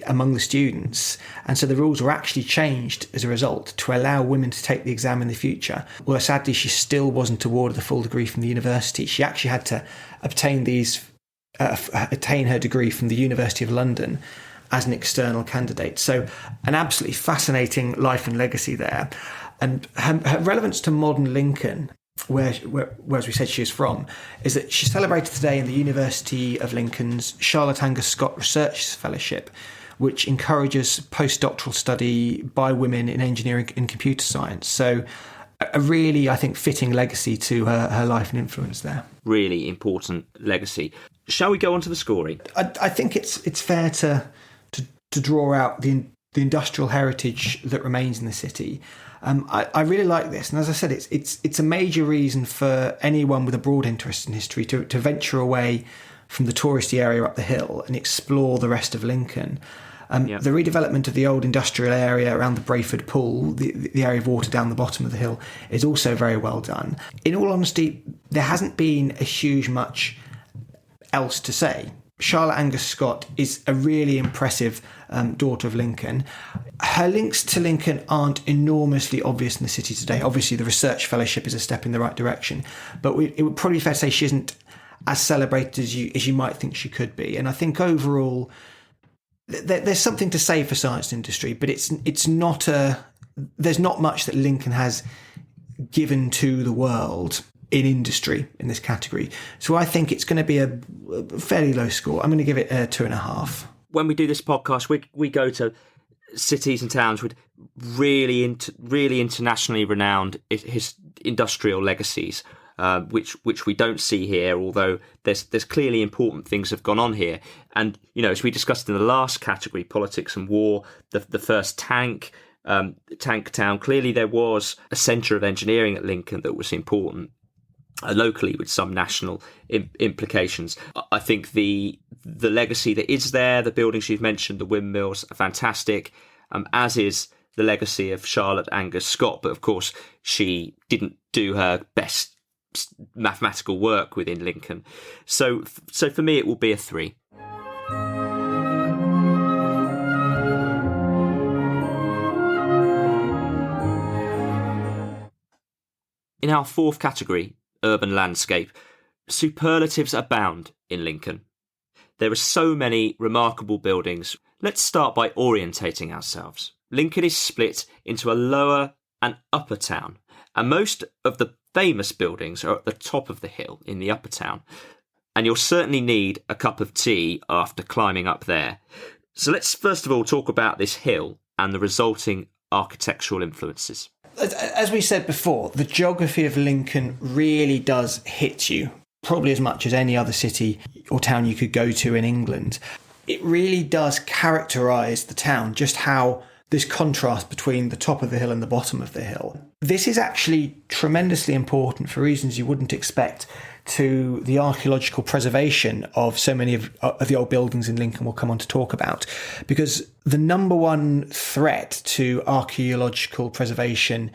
among the students, and so the rules were actually changed as a result to allow women to take the exam in the future. Although sadly she still wasn't awarded the full degree from the university. She actually had to attain her degree from the University of London as an external candidate. So an absolutely fascinating life and legacy there. And her relevance to modern Lincoln, where as we said she is from, is that she's celebrated today in the University of Lincoln's Charlotte Angus Scott Research Fellowship, which encourages postdoctoral study by women in engineering and computer science. So a really, I think, fitting legacy to her life and influence there. Really important legacy. Shall we go on to the scoring? I think it's fair to draw out the industrial heritage that remains in the city. I really like this, and as I said, it's a major reason for anyone with a broad interest in history to venture away from the touristy area up the hill and explore the rest of Lincoln. The redevelopment of the old industrial area around the Brayford Pool, the area of water down the bottom of the hill, is also very well done. In all honesty, there hasn't been a huge much else to say. Charlotte Angus Scott is a really impressive daughter of Lincoln. Her links to Lincoln aren't enormously obvious in the city today. Obviously, the research fellowship is a step in the right direction, but it would probably be fair to say she isn't as celebrated as you might think she could be. And I think overall, there's something to say for science industry, but it's not there's not much that Lincoln has given to the world in industry in this category. So I think it's going to be a fairly low score. I'm going to give it a 2.5. When we do this podcast, we go to cities and towns with really internationally renowned industrial legacies, which we don't see here. Although there's clearly important things have gone on here, and as we discussed in the last category, politics and war, the first tank town. Clearly, there was a centre of engineering at Lincoln that was important. Locally with some national implications. I think the legacy that is there, the buildings you've mentioned, the windmills, are fantastic, as is the legacy of Charlotte Angus Scott. But of course, she didn't do her best mathematical work within Lincoln. So for me, it will be a 3. In our 4th category, urban landscape, superlatives abound in Lincoln. There are so many remarkable buildings. Let's start by orientating ourselves. Lincoln is split into a lower and upper town, and most of the famous buildings are at the top of the hill in the upper town, and you'll certainly need a cup of tea after climbing up there. So let's first of all talk about this hill and the resulting architectural influences. As we said before, the geography of Lincoln really does hit you, probably as much as any other city or town you could go to in England. It really does characterise the town, just how this contrast between the top of the hill and the bottom of the hill. This is actually tremendously important for reasons you wouldn't expect to the archaeological preservation of so many of the old buildings in Lincoln we'll come on to talk about, because the number one threat to archaeological preservation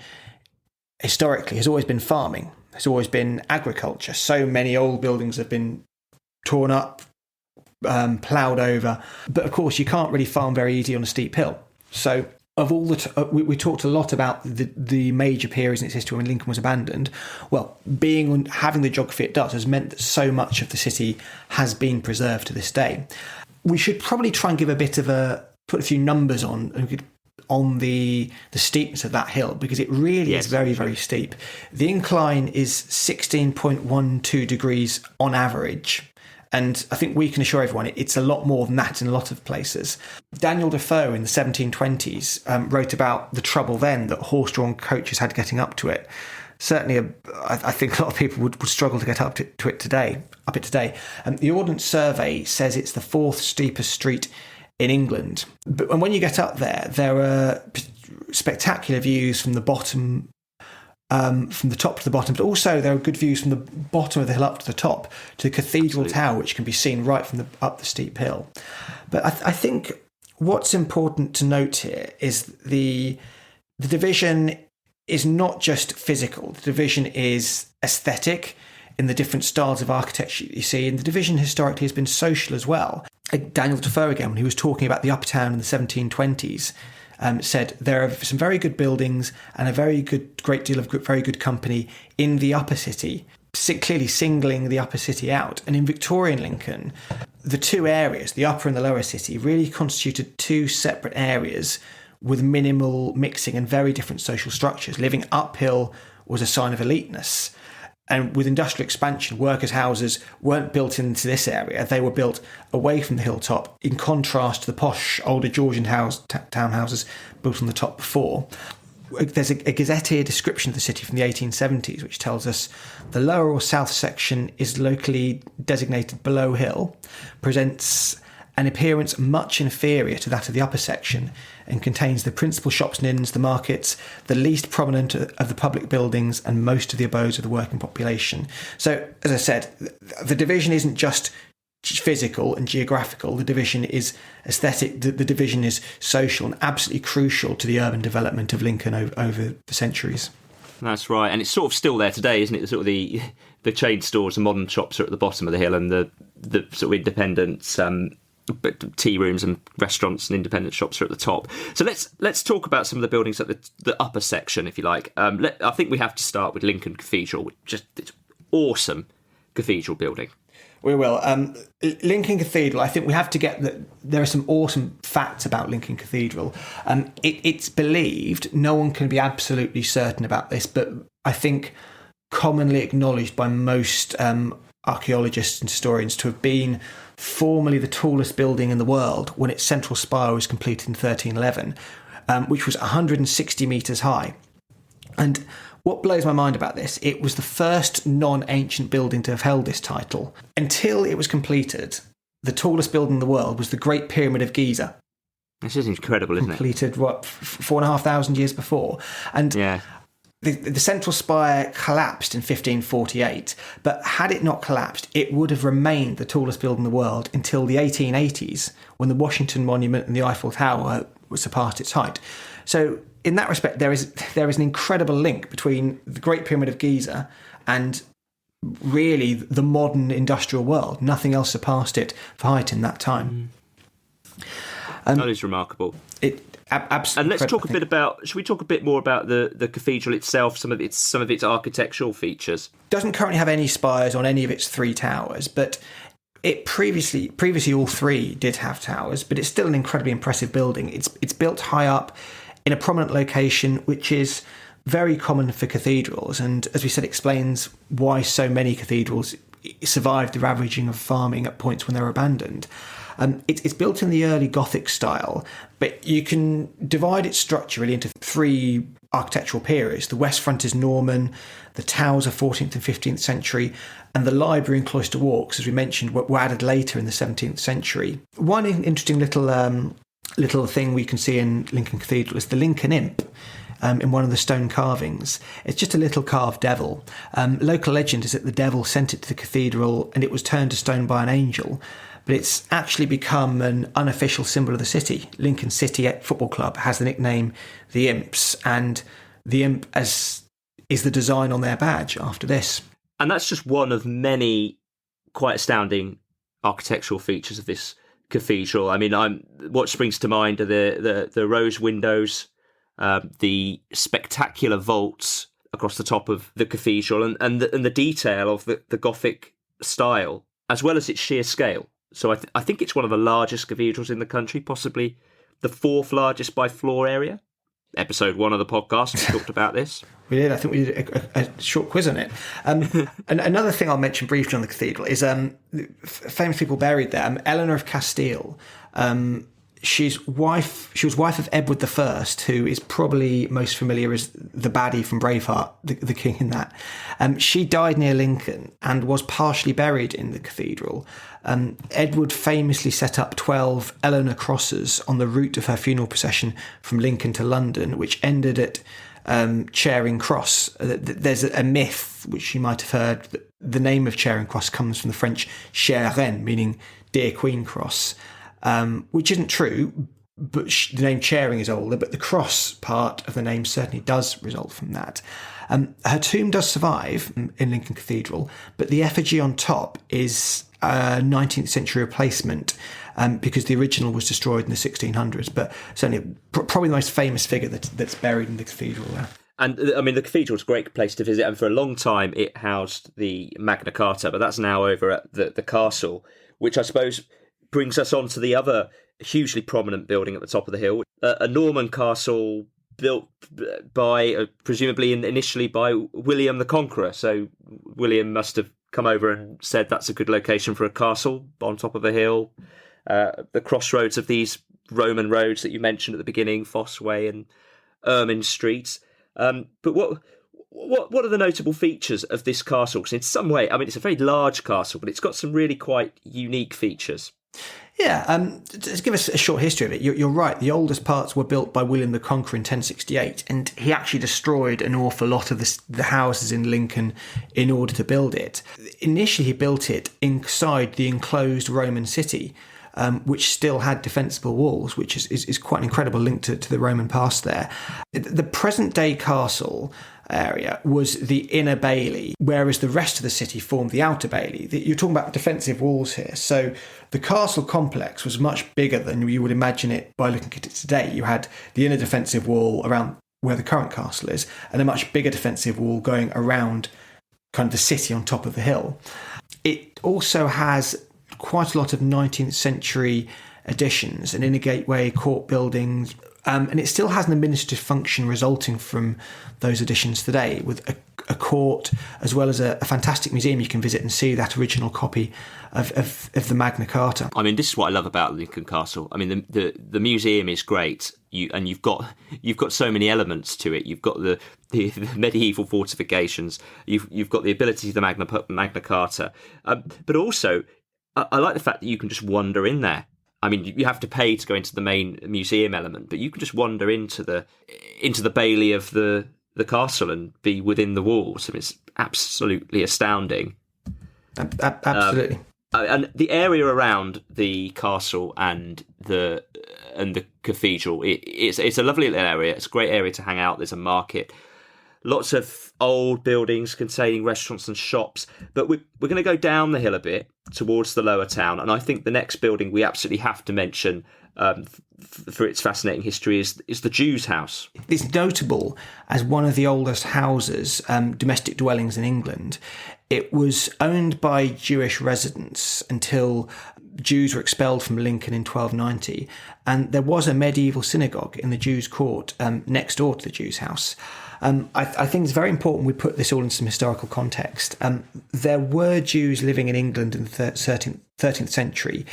historically has always been farming, has always been agriculture. So many old buildings have been torn up, ploughed over, but of course you can't really farm very easily on a steep hill. So of all we talked a lot about the major periods in its history when Lincoln was abandoned. Well, having the geography it does has meant that so much of the city has been preserved to this day. We should probably try and give put a few numbers on the steepness of that hill, because it really is very, very steep. The incline is 16.12 degrees on average. And I think we can assure everyone it's a lot more than that in a lot of places. Daniel Defoe in the 1720s wrote about the trouble then that horse-drawn coaches had getting up to it. certainly, I think a lot of people would struggle to get up it today. The Ordnance Survey says it's the fourth steepest street in England. And when you get up there are spectacular views from the bottom, from the top to the bottom, but also there are good views from the bottom of the hill up to the top to the cathedral tower, which can be seen right from up the steep hill. But I think what's important to note here is the division is not just physical. The division is aesthetic in the different styles of architecture you see, and the division historically has been social as well. Daniel Defoe, again, when he was talking about the Upper Town in the 1720s, said there are some very good buildings and a great deal of very good company in the upper city, clearly singling the upper city out. And in Victorian Lincoln, the two areas, the upper and the lower city, really constituted two separate areas with minimal mixing and very different social structures. Living uphill was a sign of eliteness. And with industrial expansion, workers' houses weren't built into this area. They were built away from the hilltop, in contrast to the posh, older Georgian townhouses built on the top before. There's a gazetteer description of the city from the 1870s, which tells us the lower or south section is locally designated Below Hill, presents an appearance much inferior to that of the upper section, and contains the principal shops and inns, the markets, the least prominent of the public buildings, and most of the abodes of the working population. So, as I said, the division isn't just physical and geographical. The division is aesthetic. The division is social and absolutely crucial to the urban development of Lincoln over the centuries. That's right, and it's sort of still there today, isn't it? Sort of the chain stores and modern shops are at the bottom of the hill, and the sort of independent but tea rooms and restaurants and independent shops are at the top. So let's talk about some of the buildings at the upper section, if you like. I think we have to start with Lincoln Cathedral, which just it's awesome cathedral building. We will. Lincoln Cathedral, I think we have to get that. There are some awesome facts about Lincoln Cathedral. It's believed, no one can be absolutely certain about this, but I think commonly acknowledged by most archaeologists and historians to have been formerly the tallest building in the world when its central spire was completed in 1311, which was 160 metres high. And what blows my mind about this, it was the first non-ancient building to have held this title. Until it was completed, the tallest building in the world was the Great Pyramid of Giza. This is incredible, isn't it? Completed, 4,500 years before. And yeah. The central spire collapsed in 1548, but had it not collapsed, it would have remained the tallest building in the world until the 1880s, when the Washington Monument and the Eiffel Tower surpassed its height. So, in that respect, there is an incredible link between the Great Pyramid of Giza and really the modern industrial world. Nothing else surpassed it for height in that time. That is remarkable. Absolutely. And let's talk a bit about. Should we talk a bit more about the cathedral itself? Some of its architectural features. Doesn't currently have any spires on any of its three towers, but it previously all three did have towers. But it's still an incredibly impressive building. It's built high up in a prominent location, which is very common for cathedrals, and as we said, explains why so many cathedrals survived the ravaging of farming at points when they were abandoned. It's built in the early Gothic style, but you can divide its structure really into three architectural periods. The west front is Norman, the towers are 14th and 15th century, and the library and cloister walks, as we mentioned, were added later in the 17th century. One interesting little thing we can see in Lincoln Cathedral is the Lincoln Imp. In one of the stone carvings. It's just a little carved devil. Local legend is that the devil sent it to the cathedral and it was turned to stone by an angel, but it's actually become an unofficial symbol of the city. Lincoln City Football Club has the nickname the Imps, and the Imp is the design on their badge after this. And that's just one of many quite astounding architectural features of this cathedral. I mean, what springs to mind are the rose windows, the spectacular vaults across the top of the cathedral, and the detail of the Gothic style, as well as its sheer scale. So I think it's one of the largest cathedrals in the country, possibly the fourth largest by floor area. Episode 1 of the podcast, we talked about this. We did. I think we did a short quiz on it. And another thing I'll mention briefly on the cathedral is famous people buried there. Eleanor of Castile She was wife of Edward I, who is probably most familiar as the baddie from Braveheart, the king in that. She died near Lincoln and was partially buried in the cathedral. Edward famously set up 12 Eleanor crosses on the route of her funeral procession from Lincoln to London, which ended at Charing Cross. There's a myth, which you might have heard, that the name of Charing Cross comes from the French Chère Reine, meaning Dear Queen Cross. Which isn't true, but the name Charing is older, but the cross part of the name certainly does result from that. Her tomb does survive in Lincoln Cathedral, but the effigy on top is a 19th century replacement because the original was destroyed in the 1600s, but certainly probably the most famous figure that's buried in the cathedral there. And I mean, the cathedral's a great place to visit, and for a long time it housed the Magna Carta, but that's now over at the castle, which I suppose brings us on to the other hugely prominent building at the top of the hill, a Norman castle built by, presumably initially by William the Conqueror. So William must have come over and said that's a good location for a castle on top of a hill. The crossroads of these Roman roads that you mentioned at the beginning, Fosse Way and Ermine Street. But what are the notable features of this castle? Because in some way, I mean, it's a very large castle, but it's got some really quite unique features. Yeah, to give us a short history of it, you're right. The oldest parts were built by William the Conqueror in 1068, and he actually destroyed an awful lot of the houses in Lincoln in order to build it. Initially, he built it inside the enclosed Roman city, which still had defensible walls, which is quite an incredible link to the Roman past there. The present-day castle area was the inner bailey, whereas the rest of the city formed the outer bailey. You're talking about defensive walls here. So the castle complex was much bigger than you would imagine it by looking at it today. You had the inner defensive wall around where the current castle is, and a much bigger defensive wall going around kind of the city on top of the hill. It also has quite a lot of 19th century additions, an inner gateway, court buildings, and it still has an administrative function resulting from those additions today, with a court as well as a fantastic museum you can visit and see that original copy of the Magna Carta. I mean, this is what I love about Lincoln Castle. I mean, the museum is great. You've got so many elements to it. You've got the medieval fortifications. You've got the ability of the Magna Carta, but also I like the fact that you can just wander in there. I mean, you have to pay to go into the main museum element, but you can just wander into the bailey of the castle and be within the walls. I mean, it's absolutely astounding. Absolutely. And the area around the castle and the cathedral, it's a lovely little area. It's a great area to hang out. There's a market. Lots of old buildings containing restaurants and shops. But we're going to go down the hill a bit towards the lower town. And I think the next building we absolutely have to mention for its fascinating history is the Jew's house. It's notable as one of the oldest houses, domestic dwellings in England. It was owned by Jewish residents until Jews were expelled from Lincoln in 1290. And there was a medieval synagogue in the Jews' court next door to the Jew's house. I think it's very important we put this all in some historical context. There were Jews living in England in the 13th century,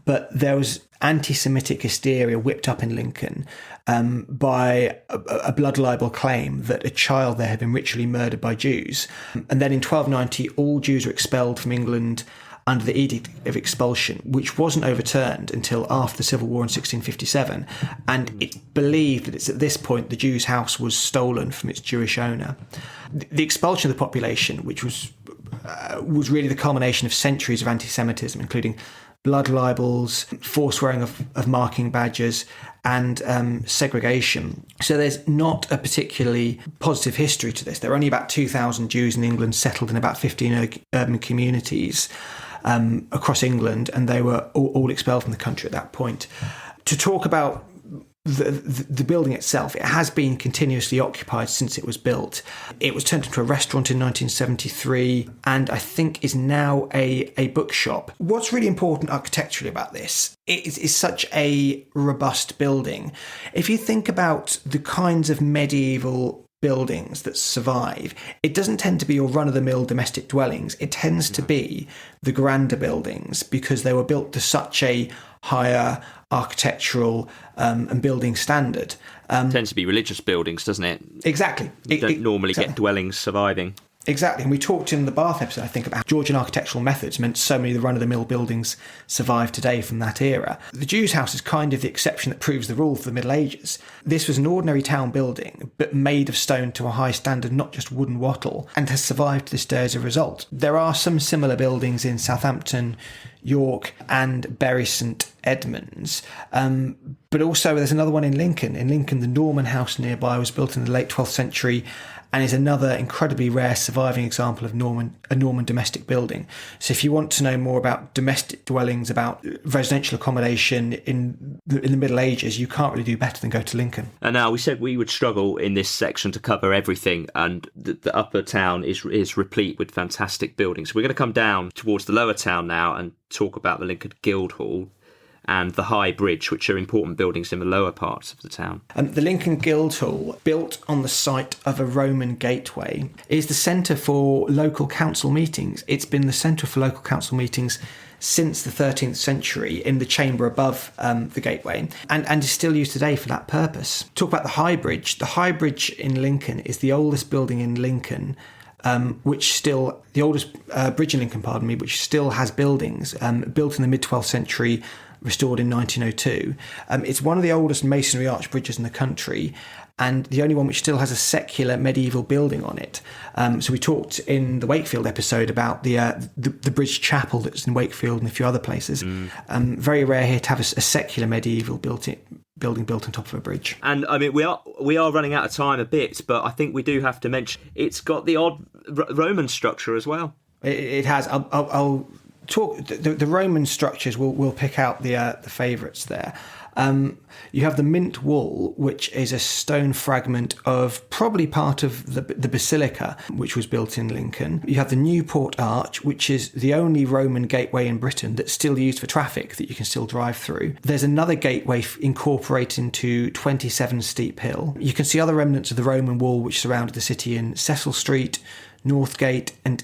but there was anti-Semitic hysteria whipped up in Lincoln by a blood libel claim that a child there had been ritually murdered by Jews. And then in 1290, all Jews were expelled from England under the Edict of Expulsion, which wasn't overturned until after the Civil War in 1657. And it's believed that it's at this point the Jew's house was stolen from its Jewish owner. The expulsion of the population, which was really the culmination of centuries of anti-Semitism, including blood libels, forced wearing of marking badges, and segregation. So there's not a particularly positive history to this. There are only about 2,000 Jews in England settled in about 15 urban communities across England, and they were all expelled from the country at that point. To talk about the building itself, it has been continuously occupied since it was built. It was turned into a restaurant in 1973 and I think is now a bookshop. What's really important architecturally about this is such a robust building. If you think about the kinds of medieval buildings that survive, it doesn't tend to be your run-of-the-mill domestic dwellings. It tends to be the grander buildings because they were built to such a higher architectural and building standard. Tends to be religious buildings, doesn't it? Exactly. You don't normally get dwellings surviving. Exactly. And we talked in the Bath episode, I think, about Georgian architectural methods meant so many of the run-of-the-mill buildings survive today from that era. The Jew's house is kind of the exception that proves the rule for the Middle Ages. This was an ordinary town building, but made of stone to a high standard, not just wooden wattle, and has survived to this day as a result. There are some similar buildings in Southampton, York and Bury St Edmunds. But also there's another one in Lincoln. In Lincoln, the Norman house nearby was built in the late 12th century and is another incredibly rare surviving example of a Norman domestic building. So if you want to know more about domestic dwellings, about residential accommodation in the Middle Ages, you can't really do better than go to Lincoln. And now we said we would struggle in this section to cover everything, and the upper town is replete with fantastic buildings. We're going to come down towards the lower town now and talk about the Lincoln Guildhall and the High Bridge, which are important buildings in the lower parts of the town. The Lincoln Guildhall, built on the site of a Roman gateway, is the centre for local council meetings. It's been the centre for local council meetings since the 13th century in the chamber above the gateway, and is still used today for that purpose. Talk about the High Bridge. The High Bridge in Lincoln is the oldest building in Lincoln, the oldest bridge in Lincoln, which still has buildings, built in the mid-12th century, restored in 1902. It's one of the oldest masonry arch bridges in the country, and the only one which still has a secular medieval building on it. So we talked in the Wakefield episode about the bridge chapel that's in Wakefield and a few other places. Very rare here to have a secular medieval building built on top of a bridge. And I mean, we are running out of time a bit, but I think we do have to mention it's got the odd Roman structure as well. It has. I'll talk. The Roman structures. We'll pick out the favourites there. You have the Mint Wall, which is a stone fragment of probably part of the basilica, which was built in Lincoln. You have the Newport Arch, which is the only Roman gateway in Britain that's still used for traffic, that you can still drive through. There's another gateway incorporated into 27 Steep Hill. You can see other remnants of the Roman wall which surrounded the city in Cecil Street, Northgate and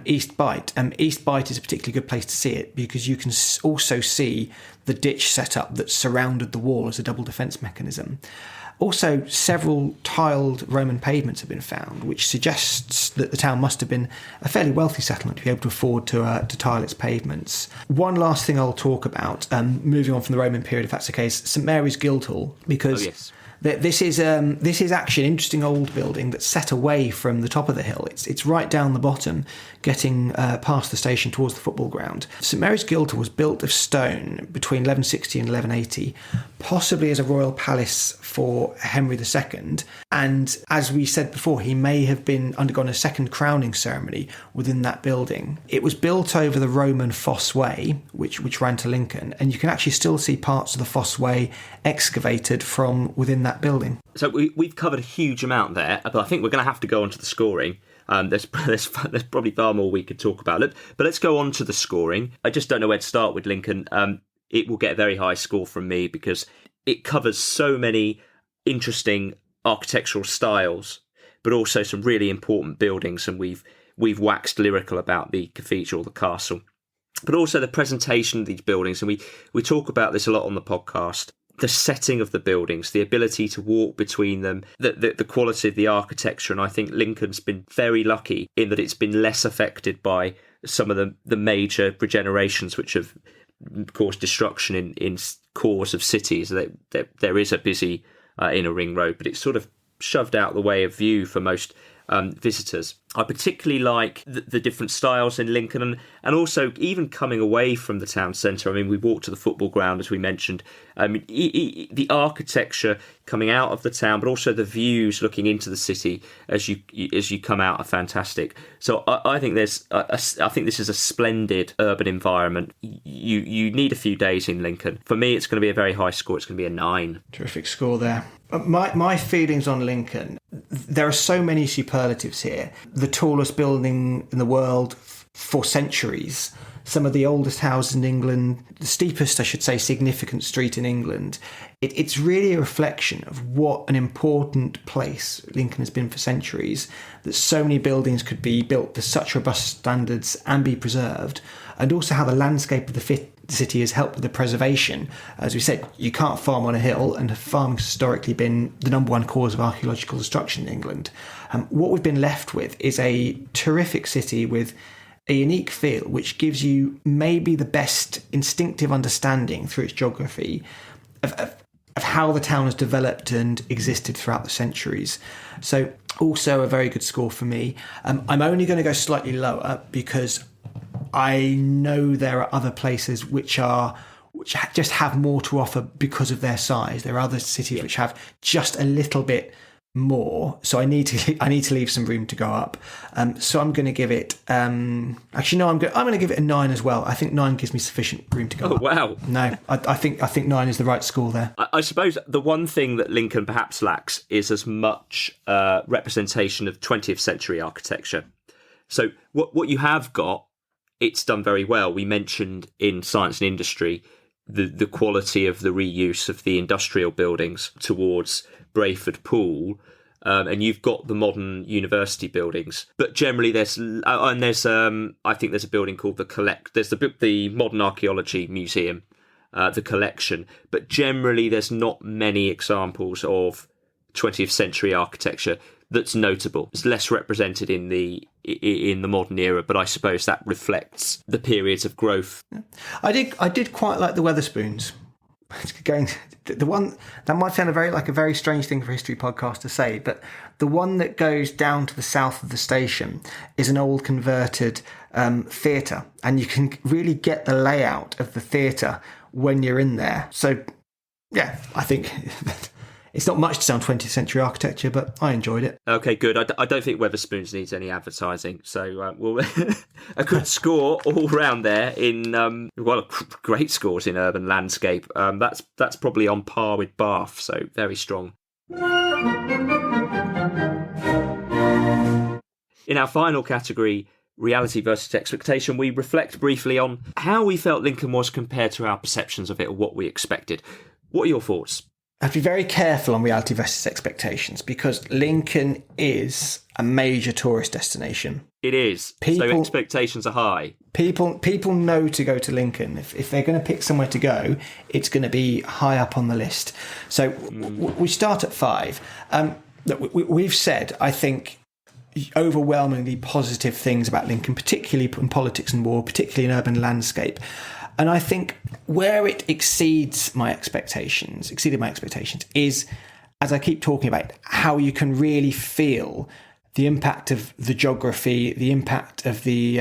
East Bight. East Bight is a particularly good place to see it because you can also see the ditch set up that surrounded the wall as a double defence mechanism. Also, several tiled Roman pavements have been found, which suggests that the town must have been a fairly wealthy settlement to be able to afford to tile its pavements. One last thing I'll talk about, moving on from the Roman period, if that's the case, St Mary's Guildhall, because... Oh, yes. This is actually an interesting old building that's set away from the top of the hill. It's right down the bottom, getting past the station towards the football ground. St Mary's Guildhall was built of stone between 1160 and 1180, possibly as a royal palace for Henry II. And as we said before, he may have undergone a second crowning ceremony within that building. It was built over the Roman Fosse Way, which ran to Lincoln, and you can actually still see parts of the Fosse Way excavated from within that building. So we've covered a huge amount there, but I think we're going to have to go on to the scoring. There's probably far more we could talk about it, but let's go on to the scoring. I just don't know where to start with Lincoln. It will get a very high score from me because it covers so many interesting architectural styles, but also some really important buildings, and we've waxed lyrical about the cathedral, the castle, but also the presentation of these buildings, and we talk about this a lot on the podcast. The setting of the buildings, the ability to walk between them, the quality of the architecture. And I think Lincoln's been very lucky in that it's been less affected by some of the major regenerations which have caused destruction in cores of cities. There is a busy inner ring road, but it's sort of shoved out the way of view for most visitors. I particularly like the different styles in Lincoln, and also even coming away from the town centre. I mean, we walked to the football ground, as we mentioned. The architecture coming out of the town, but also the views looking into the city as you come out are fantastic. So I think I think this is a splendid urban environment. You need a few days in Lincoln. For me, it's going to be a very high score. It's going to be a 9. Terrific score there. My feelings on Lincoln, there are so many superlatives here. The tallest building in the world for centuries, some of the oldest houses in England, the steepest, I should say, significant street in England. It's really a reflection of what an important place Lincoln has been for centuries, that so many buildings could be built to such robust standards and be preserved, and also how the landscape of the the city has helped with the preservation. As we said, you can't farm on a hill, and farming's historically been the number one cause of archaeological destruction in England. What we've been left with is a terrific city with a unique feel, which gives you maybe the best instinctive understanding through its geography of how the town has developed and existed throughout the centuries. So also a very good score for me. I'm only going to go slightly lower because I know there are other places which just have more to offer because of their size. There are other cities which have just a little bit more, so I need to leave some room to go up. So I'm going to give it. I'm going to give it a 9 as well. I think 9 gives me sufficient room to go up. Wow! No, I think 9 is the right score there. I suppose the one thing that Lincoln perhaps lacks is as much representation of 20th century architecture. So what you have got, it's done very well. We mentioned in Science and Industry the quality of the reuse of the industrial buildings towards Brayford Pool, and you've got the modern university buildings. But generally, I think there's a building called there's the Modern Archaeology Museum, the collection. But generally, there's not many examples of 20th century architecture that's notable. It's less represented in the modern era, but I suppose that reflects the periods of growth. I did quite like the Weatherspoons. Going the one that might sound a very strange thing for a history podcast to say, but the one that goes down to the south of the station is an old converted theatre, and you can really get the layout of the theatre when you're in there. So yeah, I think it's not much to sound 20th century architecture, but I enjoyed it. Okay, good. I don't think Weatherspoons needs any advertising, so we'll a good score all round there in great scores in urban landscape. That's probably on par with Bath, so very strong. In our final category, reality versus expectation, we reflect briefly on how we felt Lincoln was compared to our perceptions of it, or what we expected. What are your thoughts? I have to be very careful on reality versus expectations, because Lincoln is a major tourist destination. It is. So expectations are high. People know to go to Lincoln. If they're going to pick somewhere to go, it's going to be high up on the list. So we start at 5. We've said, I think, overwhelmingly positive things about Lincoln, particularly in politics and war, particularly in urban landscape. And I think where it exceeded my expectations is, as I keep talking about, how you can really feel the impact of the geography, the impact of the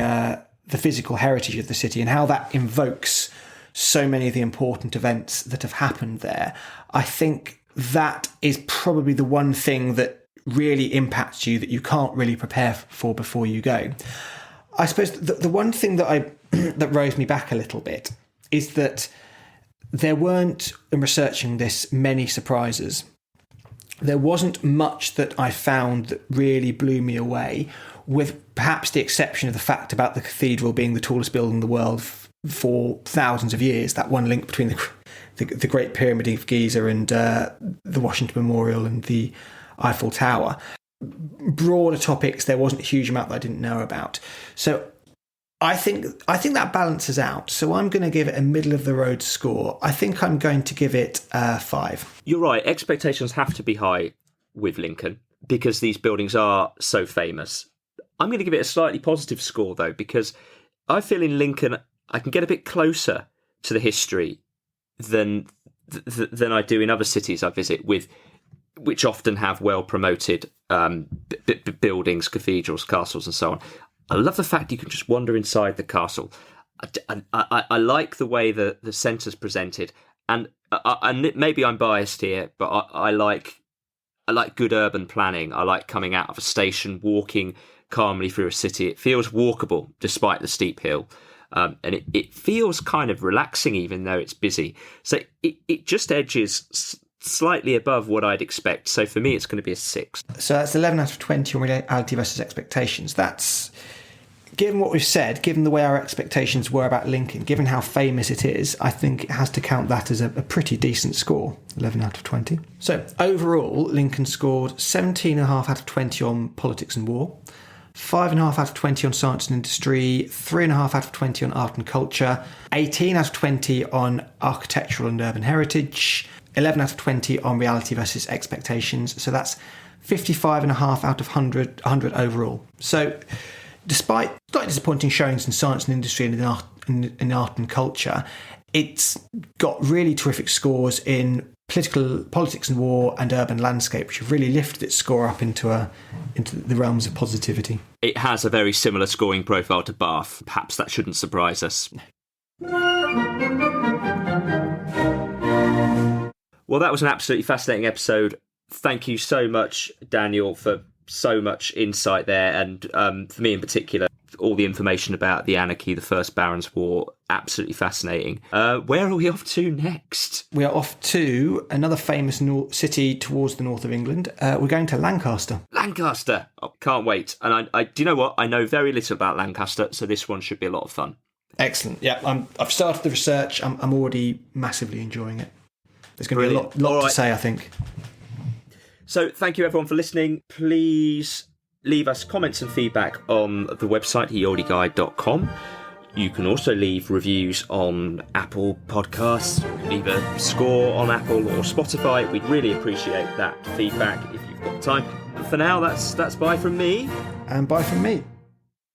physical heritage of the city, and how that invokes so many of the important events that have happened there. I think that is probably the one thing that really impacts you that you can't really prepare for before you go. I suppose the one thing that that rose me back a little bit is that there weren't, in researching this, many surprises. There wasn't much that I found that really blew me away, with perhaps the exception of the fact about the cathedral being the tallest building in the world for thousands of years, that one link between the Great Pyramid of Giza and the Washington Memorial and the Eiffel Tower. Broader topics, there wasn't a huge amount that I didn't know about. So I think that balances out. So I'm going to give it a middle of the road score. I think I'm going to give it 5. You're right. Expectations have to be high with Lincoln because these buildings are so famous. I'm going to give it a slightly positive score though, because I feel in Lincoln I can get a bit closer to the history than I do in other cities I visit, which often have well promoted buildings, cathedrals, castles, and so on. I love the fact you can just wander inside the castle. I like the way the centre's presented, and maybe I'm biased here, but I like good urban planning. I like coming out of a station, walking calmly through a city. It feels walkable despite the steep hill, and it feels kind of relaxing even though it's busy. So it just edges slightly above what I'd expect. So for me, it's going to be a 6. So that's 11 out of 20 on reality versus expectations. That's, given what we've said, given the way our expectations were about Lincoln, given how famous it is, I think it has to count that as a pretty decent score, 11 out of 20. So overall, Lincoln scored 17.5 out of 20 on politics and war, 5.5 out of 20 on science and industry, 3.5 out of 20 on art and culture, 18 out of 20 on architectural and urban heritage, 11 out of 20 on reality versus expectations. So that's 55.5 out of 100 overall. So despite slightly disappointing showings in science and industry and in art and culture, it's got really terrific scores in politics and war and urban landscape, which have really lifted its score up into the realms of positivity. It has a very similar scoring profile to Bath. Perhaps that shouldn't surprise us. Well, that was an absolutely fascinating episode. Thank you so much, Daniel, for so much insight there. And for me in particular, all the information about the anarchy, the First Barons' War, absolutely fascinating. Where are we off to next? We are off to another famous city towards the north of England. We're going to Lancaster. Lancaster! Oh, can't wait. And I do you know what? I know very little about Lancaster, so this one should be a lot of fun. Excellent. Yeah, I've started the research. I'm already massively enjoying it. There's going to be a lot to say, I think. So thank you everyone for listening. Please leave us comments and feedback on the website yeoldieguide.com. You can also leave reviews on Apple Podcasts, leave a score on Apple or Spotify. We'd really appreciate that feedback if you've got time. But for now, that's bye from me. And bye from me.